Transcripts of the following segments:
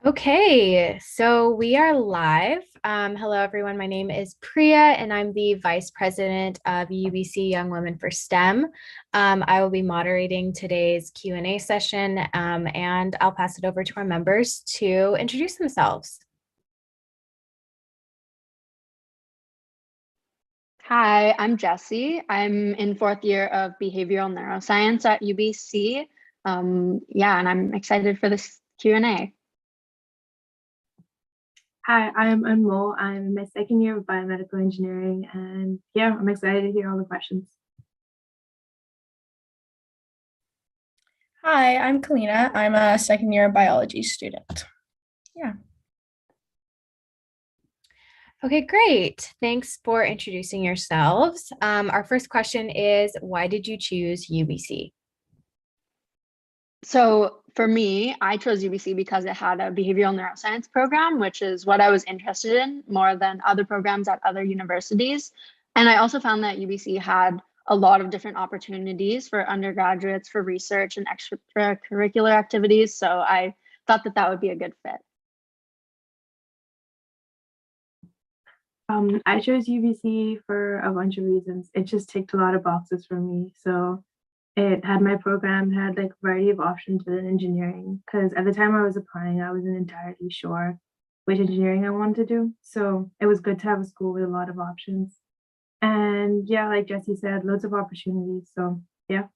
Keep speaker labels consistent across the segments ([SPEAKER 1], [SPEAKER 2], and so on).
[SPEAKER 1] Okay, so we are live. Hello, everyone. My name is Priya, and I'm the Vice President of UBC Young Women for STEM. I will be moderating today's Q&A session, and I'll pass it over to our members to introduce themselves.
[SPEAKER 2] Hi, I'm Jessie. I'm in fourth year of behavioral neuroscience at UBC. And I'm excited for this Q&A.
[SPEAKER 3] Hi, I'm Anmol. I'm in my second year of biomedical engineering, and yeah, I'm excited to hear all the questions.
[SPEAKER 4] Hi, I'm Kalina. I'm a second year biology student. Yeah.
[SPEAKER 1] Okay, great. Thanks for introducing yourselves. Our first question is, why did you choose UBC?
[SPEAKER 2] So for me, I chose UBC because it had a behavioral neuroscience program, which is what I was interested in more than other programs at other universities. And I also found that UBC had a lot of different opportunities for undergraduates for research and extracurricular activities. So I thought that that would be a good fit.
[SPEAKER 3] I chose UBC for a bunch of reasons. It just ticked a lot of boxes for me. So it had my program, had like a variety of options within engineering. Because at the time I was applying, I wasn't entirely sure which engineering I wanted to do. So it was good to have a school with a lot of options. And yeah, like Jesse said, loads of opportunities. So yeah.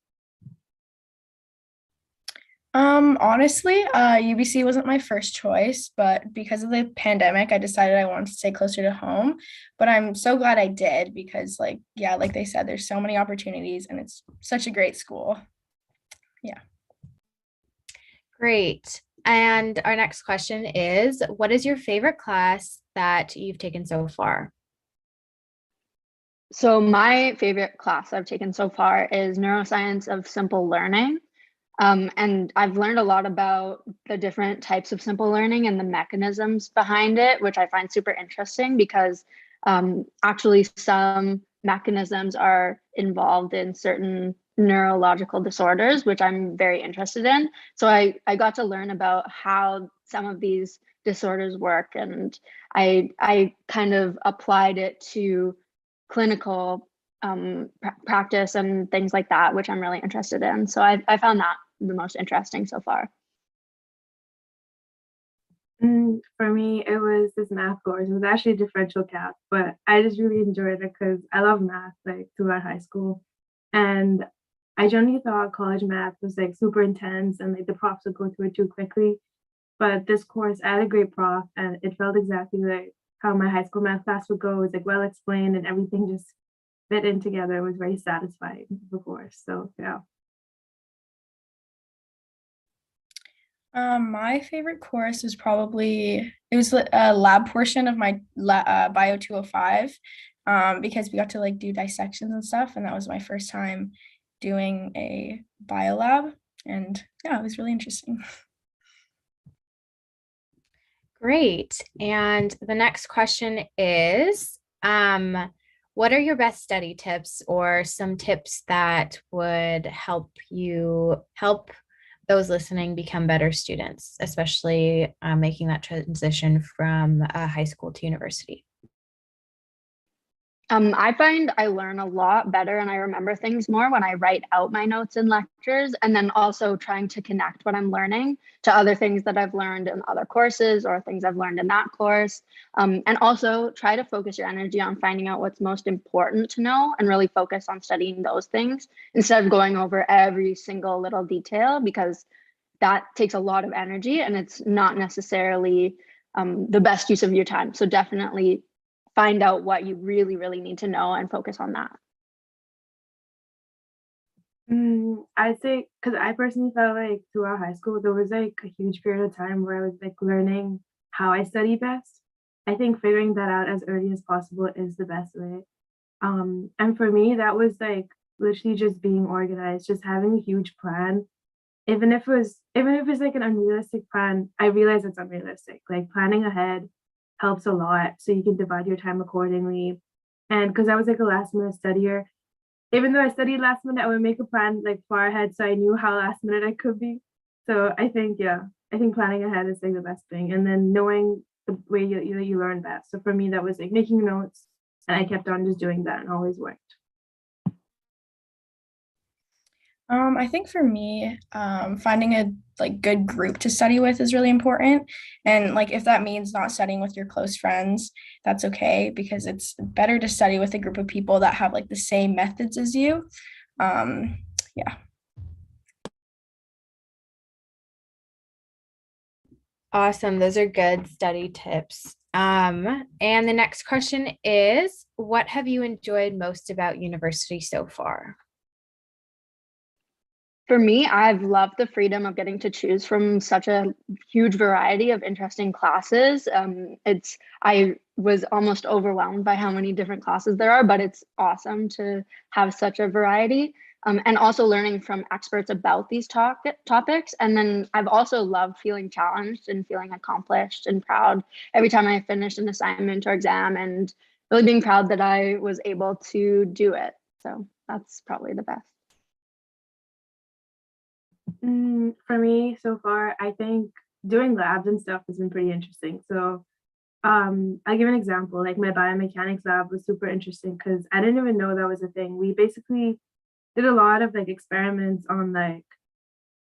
[SPEAKER 4] Honestly, UBC wasn't my first choice, but because of the pandemic, I decided I wanted to stay closer to home. But I'm so glad I did because, like they said, there's so many opportunities and it's such a great school. Yeah.
[SPEAKER 1] Great. And our next question is, what is your favorite class that you've taken so far?
[SPEAKER 2] So my favorite class I've taken so far is neuroscience of simple learning. And I've learned a lot about the different types of simple learning and the mechanisms behind it, which I find super interesting because actually some mechanisms are involved in certain neurological disorders, which I'm very interested in. So I got to learn about how some of these disorders work, and I kind of applied it to clinical practice and things like that, which I'm really interested in. So I found that the most interesting so far.
[SPEAKER 3] For me, it was this math course. It was actually a differential calc, but I just really enjoyed it because I love math like throughout high school. And I generally thought college math was like super intense and like the profs would go through it too quickly. But this course, I had a great prof and it felt exactly like how my high school math class would go. It was like well explained and everything just fit in together. It was very satisfying, the course. So yeah.
[SPEAKER 4] My favorite course is probably it was a lab portion of my Bio 205 because we got to do dissections and stuff, and that was my first time doing a bio lab, and yeah, it was really interesting.
[SPEAKER 1] Great. And the next question is, what are your best study tips or some tips that would help those listening become better students, especially making that transition from high school to university?
[SPEAKER 2] I find I learn a lot better and I remember things more when I write out my notes in lectures, and then also trying to connect what I'm learning to other things that I've learned in other courses or things I've learned in that course. And also try to focus your energy on finding out what's most important to know and really focus on studying those things instead of going over every single little detail, because that takes a lot of energy and it's not necessarily the best use of your time. So definitely find out what you really, really need to know and focus on that.
[SPEAKER 3] I'd say, because I personally felt like throughout high school, there was like a huge period of time where I was like learning how I study best. I think figuring that out as early as possible is the best way. And for me, that was like literally just being organized, just having a huge plan. Even if it's like an unrealistic plan, I realize it's unrealistic. Like planning ahead helps a lot so you can divide your time accordingly. And because I was like a last minute studier, even though I studied last minute, I would make a plan like far ahead so I knew how last minute I could be. So I think, yeah, I think planning ahead is like the best thing, and then knowing the way you learn best. So for me, that was like making notes, and I kept on just doing that and always worked.
[SPEAKER 4] I think for me, finding a like good group to study with is really important. And like if that means not studying with your close friends, that's okay because it's better to study with a group of people that have like the same methods as you. Yeah.
[SPEAKER 1] Awesome. Those are good study tips. And the next question is, what have you enjoyed most about university so far?
[SPEAKER 2] For me, I've loved the freedom of getting to choose from such a huge variety of interesting classes. I was almost overwhelmed by how many different classes there are, but it's awesome to have such a variety. And also learning from experts about these topics. And then I've also loved feeling challenged and feeling accomplished and proud every time I finished an assignment or exam, and really being proud that I was able to do it. So that's probably the best.
[SPEAKER 3] For me, so far, I think doing labs and stuff has been pretty interesting. So, I'll give an example. Like my biomechanics lab was super interesting because I didn't even know that was a thing. We basically did a lot of like experiments on like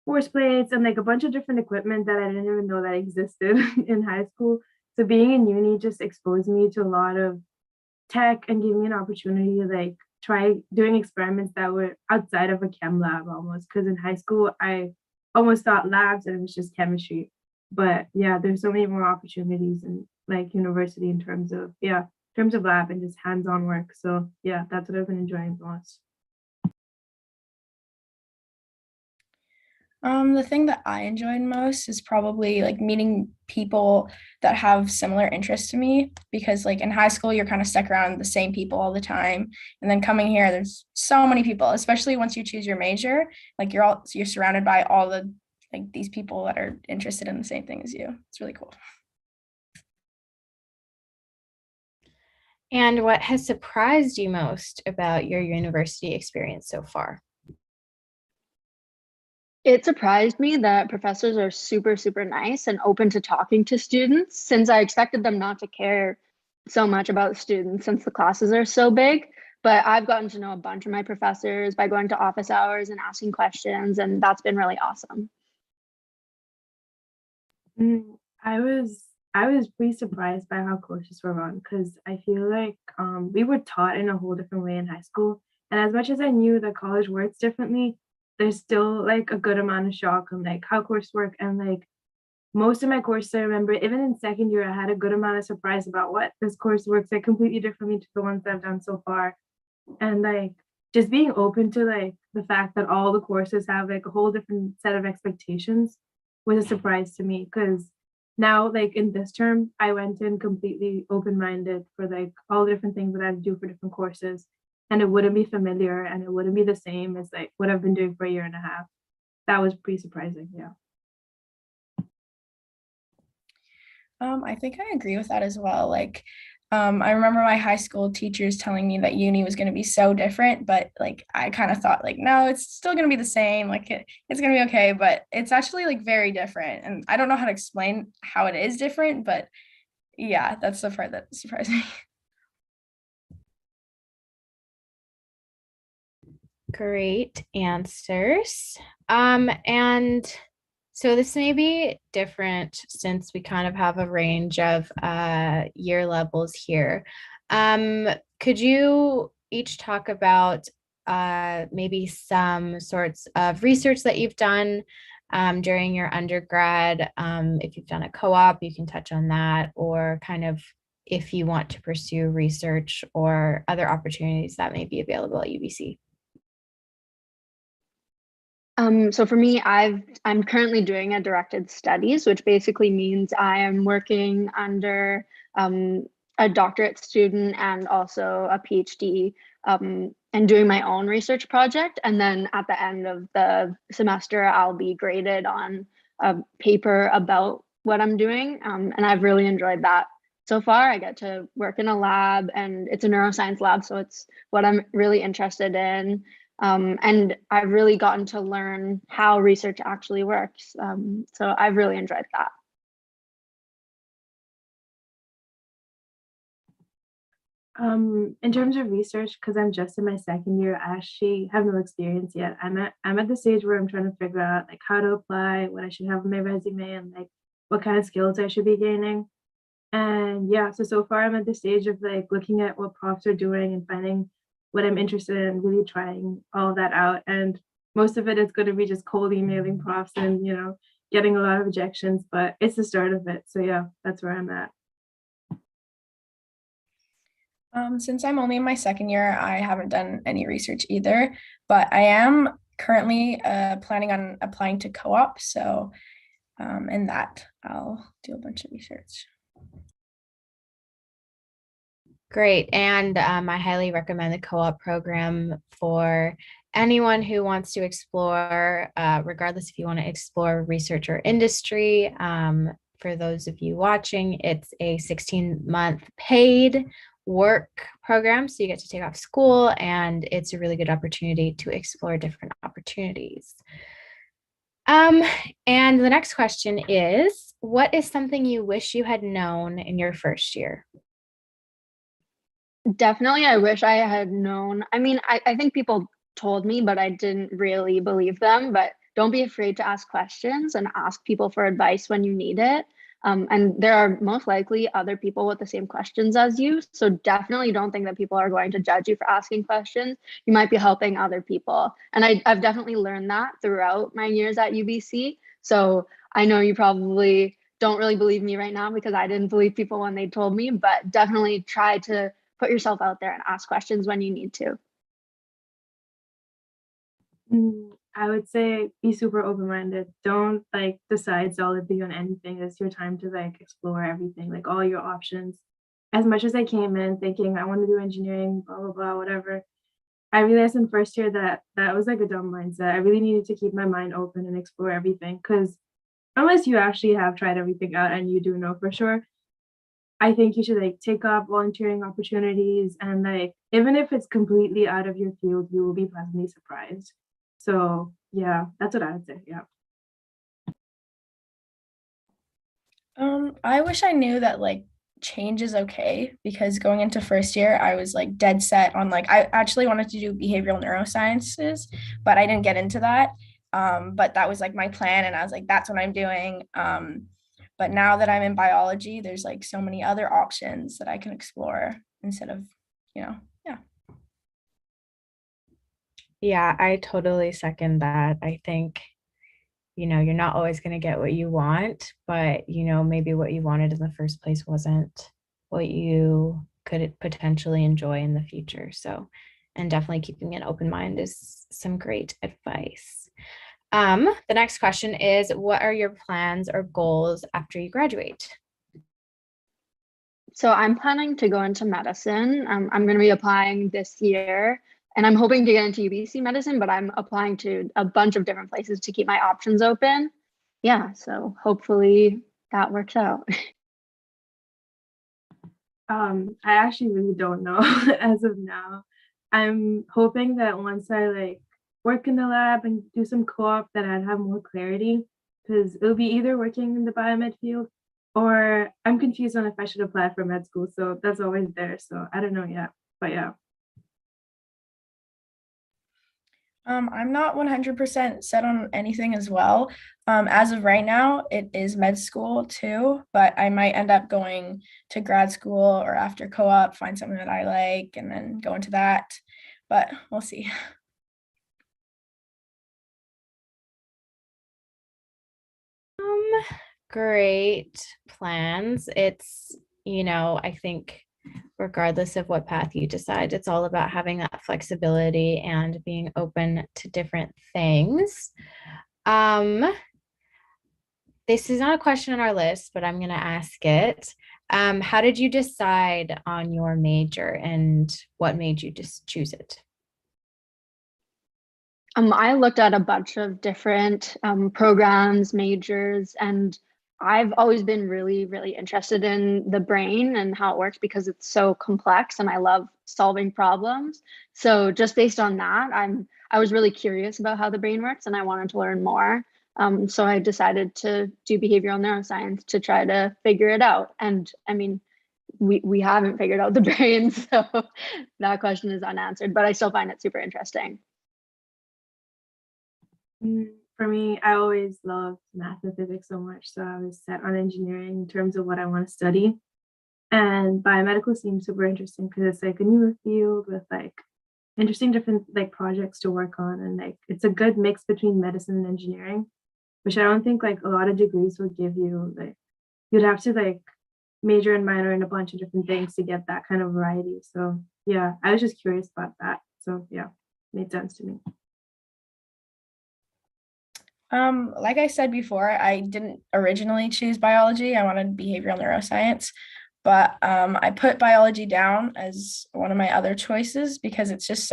[SPEAKER 3] force plates and like a bunch of different equipment that I didn't even know that existed in high school. So being in uni just exposed me to a lot of tech and gave me an opportunity to like try doing experiments that were outside of a chem lab almost. Because in high school, I almost thought labs and it was just chemistry. But yeah, there's so many more opportunities in like university in terms of lab and just hands-on work. So yeah, that's what I've been enjoying the most.
[SPEAKER 4] The thing that I enjoyed most is probably like meeting people that have similar interests to me because like in high school you're kind of stuck around the same people all the time. And then coming here, there's so many people, especially once you choose your major, like you're surrounded by all the like these people that are interested in the same thing as you. It's really cool.
[SPEAKER 1] And what has surprised you most about your university experience so far?
[SPEAKER 2] It surprised me that professors are super, super nice and open to talking to students, since I expected them not to care so much about students since the classes are so big. But I've gotten to know a bunch of my professors by going to office hours and asking questions, and that's been really awesome.
[SPEAKER 3] Mm, I was pretty surprised by how courses were run because I feel like we were taught in a whole different way in high school. And as much as I knew that college works differently, there's still like a good amount of shock on like how course work. And like most of my courses, I remember even in second year, I had a good amount of surprise about what this course works like completely differently to the ones that I've done so far. And like just being open to like the fact that all the courses have like a whole different set of expectations was a surprise to me because now like in this term I went in completely open-minded for like all the different things that I do for different courses, and it wouldn't be familiar and it wouldn't be the same as like what I've been doing for a year and a half. That was pretty surprising. Yeah.
[SPEAKER 4] I think I agree with that as well. Like, I remember my high school teachers telling me that uni was going to be so different, but like I kind of thought like, no, it's still going to be the same. Like it's going to be okay, but it's actually like very different. And I don't know how to explain how it is different, but yeah, that's the part that surprised me.
[SPEAKER 1] Great answers. And so this may be different since we kind of have a range of year levels here. Could you each talk about maybe some sorts of research that you've done during your undergrad? If you've done a co-op, you can touch on that, or kind of if you want to pursue research or other opportunities that may be available at UBC.
[SPEAKER 2] So for me, I'm currently doing a directed studies, which basically means I am working under a doctorate student and also a PhD, and doing my own research project. And then at the end of the semester, I'll be graded on a paper about what I'm doing. And I've really enjoyed that so far. I get to work in a lab, and it's a neuroscience lab, so it's what I'm really interested in. And I've really gotten to learn how research actually works. So I've really enjoyed that.
[SPEAKER 3] In terms of research, because I'm just in my second year, I actually have no experience yet. I'm at the stage where I'm trying to figure out like how to apply, what I should have on my resume, and like what kind of skills I should be gaining. And yeah, so far I'm at the stage of like looking at what profs are doing and finding what I'm interested in, really trying all of that out. And most of it is going to be just cold emailing profs and getting a lot of rejections, but it's the start of it. So yeah, that's where I'm at.
[SPEAKER 4] Since I'm only in my second year, I haven't done any research either, but I am currently planning on applying to CoOp. So in that, I'll do a bunch of research.
[SPEAKER 1] Great. And I highly recommend the co-op program for anyone who wants to explore, regardless if you want to explore research or industry. For those of you watching, it's a 16-month paid work program. So you get to take off school, and it's a really good opportunity to explore different opportunities. And the next question is, what is something you wish you had known in your first year?
[SPEAKER 2] Definitely, I wish I had known. I mean, I think people told me, but I didn't really believe them. But don't be afraid to ask questions and ask people for advice when you need it. And there are most likely other people with the same questions as you. So definitely don't think that people are going to judge you for asking questions. You might be helping other people. And I've definitely learned that throughout my years at UBC. So I know you probably don't really believe me right now because I didn't believe people when they told me, but definitely try to put yourself out there and ask questions when you need to.
[SPEAKER 3] I would say be super open-minded. Don't like decide solidly on anything. It's your time to like explore everything, like all your options. As much as I came in thinking I want to do engineering, blah blah blah, whatever, I realized in first year that that was like a dumb mindset. I really needed to keep my mind open and explore everything because unless you actually have tried everything out and you do know for sure, I think you should like take up volunteering opportunities and like even if it's completely out of your field, you will be pleasantly surprised. So yeah, that's what I would say. Yeah.
[SPEAKER 4] I wish I knew that like change is okay because going into first year, I was like dead set on like I actually wanted to do behavioral neurosciences, but I didn't get into that. But that was like my plan, and I was like, that's what I'm doing. But now that I'm in biology, there's like so many other options that I can explore instead of, yeah.
[SPEAKER 1] Yeah, I totally second that. I think, you're not always going to get what you want, but, maybe what you wanted in the first place wasn't what you could potentially enjoy in the future. So, and definitely keeping an open mind is some great advice. The next question is, what are your plans or goals after you graduate?
[SPEAKER 2] So I'm planning to go into medicine. I'm going to be applying this year and I'm hoping to get into UBC medicine, but I'm applying to a bunch of different places to keep my options open. Yeah, so hopefully that works out.
[SPEAKER 3] I actually really don't know as of now. I'm hoping that once I like work in the lab and do some co-op that I'd have more clarity because it'll be either working in the biomed field or I'm confused on if I should apply for med school. So that's always there. So I don't know yet. But yeah.
[SPEAKER 4] I'm not 100% set on anything as well. As of right now, it is med school too, but I might end up going to grad school or after co-op, find something that I like and then go into that. But we'll see.
[SPEAKER 1] Great plans. It's, I think regardless of what path you decide, it's all about having that flexibility and being open to different things. Um, this is not a question on our list, but I'm going to ask it. How did you decide on your major and what made you just choose it?
[SPEAKER 2] I looked at a bunch of different programs, majors, and I've always been really, really interested in the brain and how it works because it's so complex and I love solving problems. So just based on that, I was really curious about how the brain works and I wanted to learn more. So I decided to do behavioral neuroscience to try to figure it out. And I mean, we haven't figured out the brain, so that question is unanswered, but I still find it super interesting.
[SPEAKER 3] For me, I always loved math and physics so much, so I was set on engineering in terms of what I want to study. And biomedical seems super interesting because it's like a newer field with like interesting different like projects to work on, and like it's a good mix between medicine and engineering, which I don't think like a lot of degrees will give you. Like you'd have to like major and minor in a bunch of different things to get that kind of variety. So yeah, I was just curious about that. So yeah, made sense to me.
[SPEAKER 4] Like I said before, I didn't originally choose biology. I wanted behavioral neuroscience, but I put biology down as one of my other choices because it's just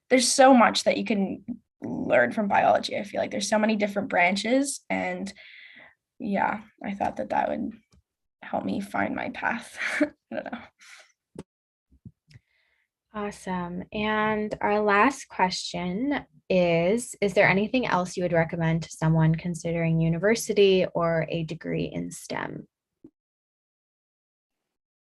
[SPEAKER 4] there's so much that you can learn from biology. I feel like there's so many different branches, and yeah, I thought that that would help me find my path. I don't know.
[SPEAKER 1] Awesome. And our last question is there anything else you would recommend to someone considering university or a degree in STEM?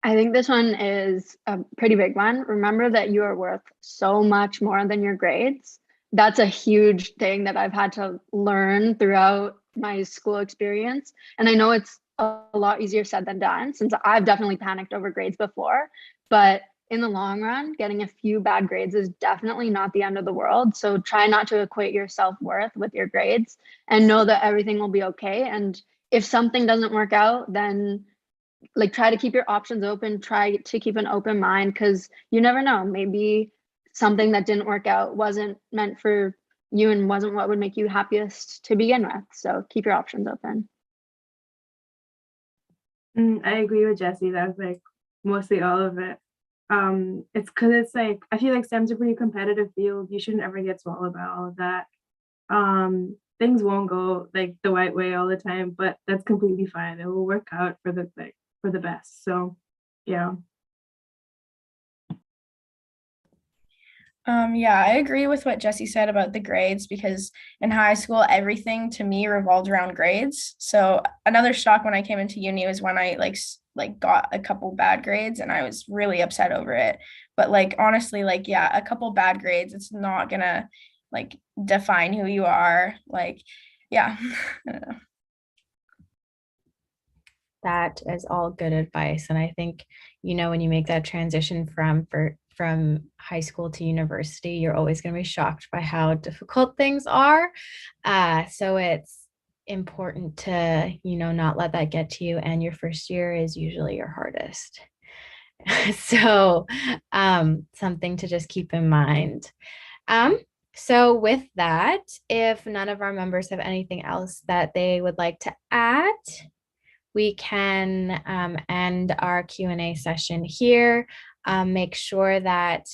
[SPEAKER 2] I think this one is a pretty big one. Remember that you are worth so much more than your grades. That's a huge thing that I've had to learn throughout my school experience. And I know it's a lot easier said than done, since I've definitely panicked over grades before. But in the long run, getting a few bad grades is definitely not the end of the world. So try not to equate your self-worth with your grades and know that everything will be okay. And if something doesn't work out, then like try to keep your options open, try to keep an open mind, because you never know, maybe something that didn't work out wasn't meant for you and wasn't what would make you happiest to begin with. So keep your options open.
[SPEAKER 3] I agree with Jesse. That's like mostly all of it. It's because it's like I feel like STEM's a pretty competitive field. You shouldn't ever get swallowed by all of that. Things won't go like the right way all the time, but that's completely fine. It will work out for the like for the best. So yeah.
[SPEAKER 4] Yeah, I agree with what Jesse said about the grades because in high school, everything to me revolved around grades. So another shock when I came into uni was when I like got a couple bad grades and I was really upset over it. But like honestly, like yeah, a couple bad grades, it's not gonna like define who you are. Like, yeah. I don't know.
[SPEAKER 1] That is all good advice. And I think, when you make that transition from high school to university, you're always going to be shocked by how difficult things are. So it's important to, not let that get to you. And your first year is usually your hardest. So something to just keep in mind. So with that, if none of our members have anything else that they would like to add, we can end our Q&A session here. Make sure that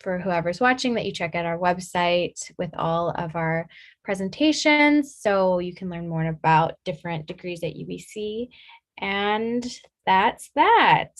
[SPEAKER 1] for whoever's watching, that you check out our website with all of our presentations so you can learn more about different degrees at UBC. And that's that.